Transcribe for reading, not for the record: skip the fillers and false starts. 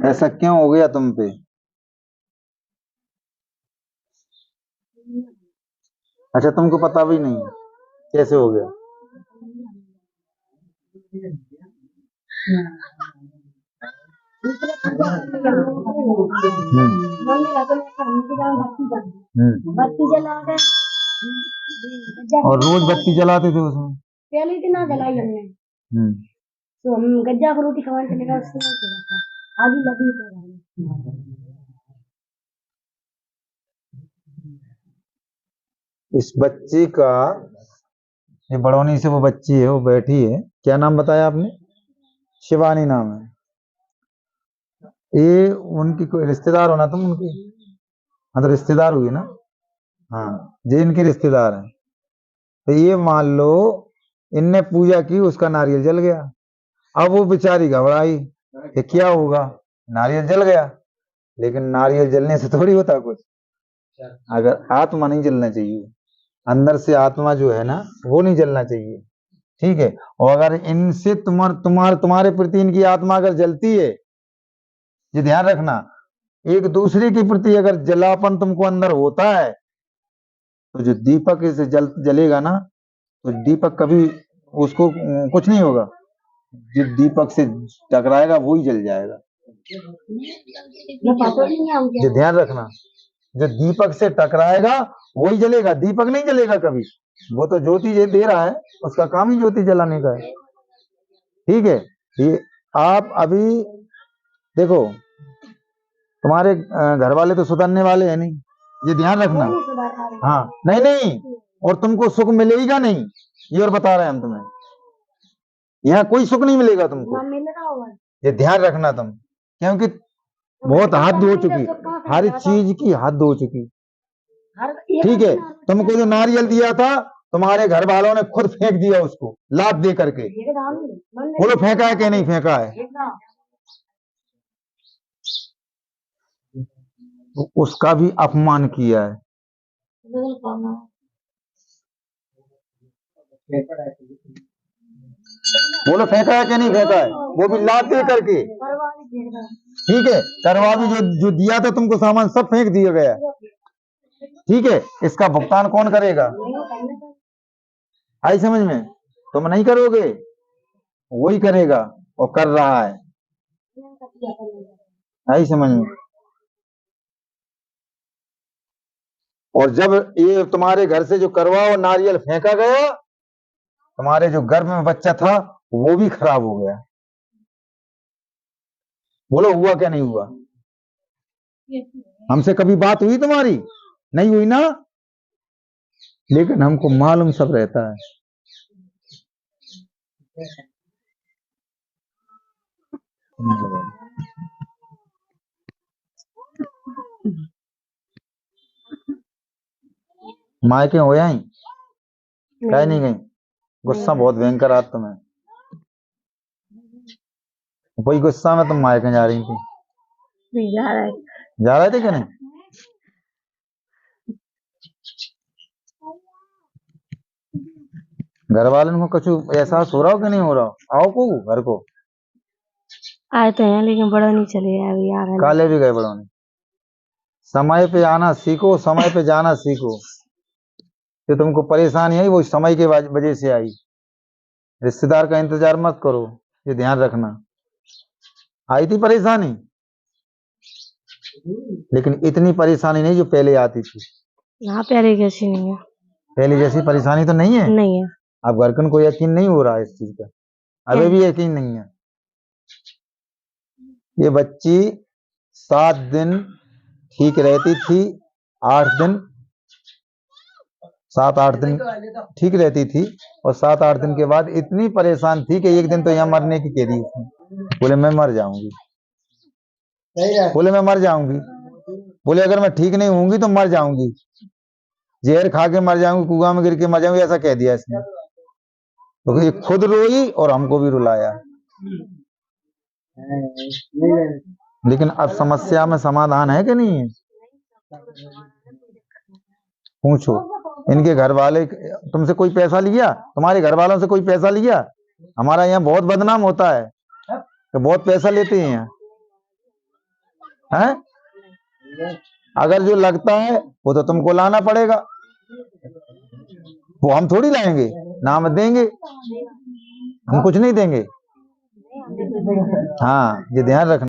ऐसा क्यों हो गया तुम पे? अच्छा, तुमको पता भी नहीं कैसे हो गया? बत्ती जला के और रोज बत्ती जलाते थे उसमें? पहले दिन ना जलाई हमने, तो हम गज्जा को रोटी खवाने चले गए, उससे नहीं चला था, आगे लगी तो इस बच्ची का, ये बड़ौनी से वो बच्ची है, वो बैठी है, क्या नाम बताया आपने? शिवानी नाम है। ये उनकी कोई रिश्तेदार होना तुम उनकी? हाँ, तो रिश्तेदार हुई ना। हाँ, ये इनके रिश्तेदार हैं। तो ये मान लो इनने पूजा की, उसका नारियल जल गया। अब वो बेचारी घबराई कि क्या होगा, नारियल जल गया। लेकिन नारियल जलने से थोड़ी होता कुछ। अगर आत्मा नहीं जलना चाहिए, अंदर से आत्मा जो है ना, वो नहीं जलना चाहिए। ठीक है। और अगर इनसे तुम्हारे प्रति इनकी आत्मा अगर जलती है, ये ध्यान रखना, एक दूसरे के प्रति अगर जलापन तुमको अंदर होता है, तो जो दीपक से जलेगा ना, तो दीपक कभी उसको कुछ नहीं होगा। जो दीपक से टकराएगा वही जल जाएगा। ये ध्यान रखना, जो दीपक से टकराएगा वही जलेगा, दीपक नहीं जलेगा कभी। वो तो ज्योति दे रहा है, उसका काम ही ज्योति जलाने का है। ठीक है। ये आप अभी देखो, तुम्हारे घर वाले तो सुधरने वाले हैं नहीं, ये ध्यान रखना। हाँ, नहीं नहीं, और तुमको सुख मिलेगा नहीं, ये और बता रहे हैं हम तुम्हें, यहाँ कोई सुख नहीं मिलेगा तुमको, ये ध्यान रखना तुम। क्योंकि बहुत हद हो चुकी, हर चीज की हद हो चुकी। ठीक है। तुमको जो नारियल दिया था, तुम्हारे घर वालों ने खुद फेंक दिया उसको, लात दे करके। बोलो फेंका है कि नहीं फेंका है? तो उसका भी अपमान किया है। बोलो फेंका है कि नहीं फेंका है? वो भी लात दे करके। ठीक है। करवा भी जो दिया था तुमको सामान, सब फेंक दिया गया। ठीक है। इसका भुगतान कौन करेगा? आई समझ में? तुम नहीं करोगे, वही करेगा, और कर रहा है। आई समझ में? और जब ये तुम्हारे घर से जो करवा और नारियल फेंका गया, तुम्हारे जो गर्भ में बच्चा था वो भी खराब हो गया। बोलो हुआ क्या नहीं हुआ? हमसे कभी बात हुई तुम्हारी? नहीं हुई ना। लेकिन हमको मालूम सब रहता है। मायके हो आई? कहीं नहीं गई? गुस्सा बहुत भयंकर आता तुम्हें। वही गुस्सा में तुम मायके जा रही थी? जा रहे थे कि नहीं? घर वालों को कुछ एहसास हो रहा हो कि नहीं हो रहा? आओ को घर को आए तो हैं, लेकिन बड़ा नहीं चले अभी आ रहे। काले भी गए बड़ों ने। समय पे आना सीखो, समय पे जाना सीखो। जो तुमको परेशानी आई वो समय के वजह से आई। रिश्तेदार का इंतजार मत करो, ये ध्यान रखना। आई थी परेशानी, लेकिन इतनी परेशानी नहीं जो पहले आती थी। यहाँ पहले कैसी नहीं है, पहले जैसी परेशानी तो नहीं है। नहीं है। अब घर को यकीन नहीं हो रहा है इस चीज का, अभी भी यकीन नहीं है। ये बच्ची 7 दिन ठीक रहती थी, 8 दिन, 7-8 दिन ठीक रहती थी, और 7-8 दिन के बाद इतनी परेशान थी कि एक दिन तो यहाँ मरने की कह दी उसने। बोले मैं मर जाऊंगी, बोले मैं मर जाऊंगी, बोले अगर मैं ठीक नहीं होंगी तो मर जाऊंगी, जहर खा के मर जाऊंगी, कुआं में गिर के मर जाऊंगी, ऐसा कह दिया इसने। तो ये खुद रोई और हमको भी रुलाया। लेकिन अब समस्या में समाधान है कि नहीं है? पूछो इनके घर वाले, तुमसे कोई पैसा लिया? तुम्हारे घर वालों से कोई पैसा लिया? हमारा यहाँ बहुत बदनाम होता है, तो बहुत पैसा लेते हैं यहाँ। है? अगर जो लगता है वो तो तुमको लाना पड़ेगा, वो हम थोड़ी लाएंगे, नाम देंगे, हम कुछ नहीं देंगे। हाँ, ये ध्यान रखना।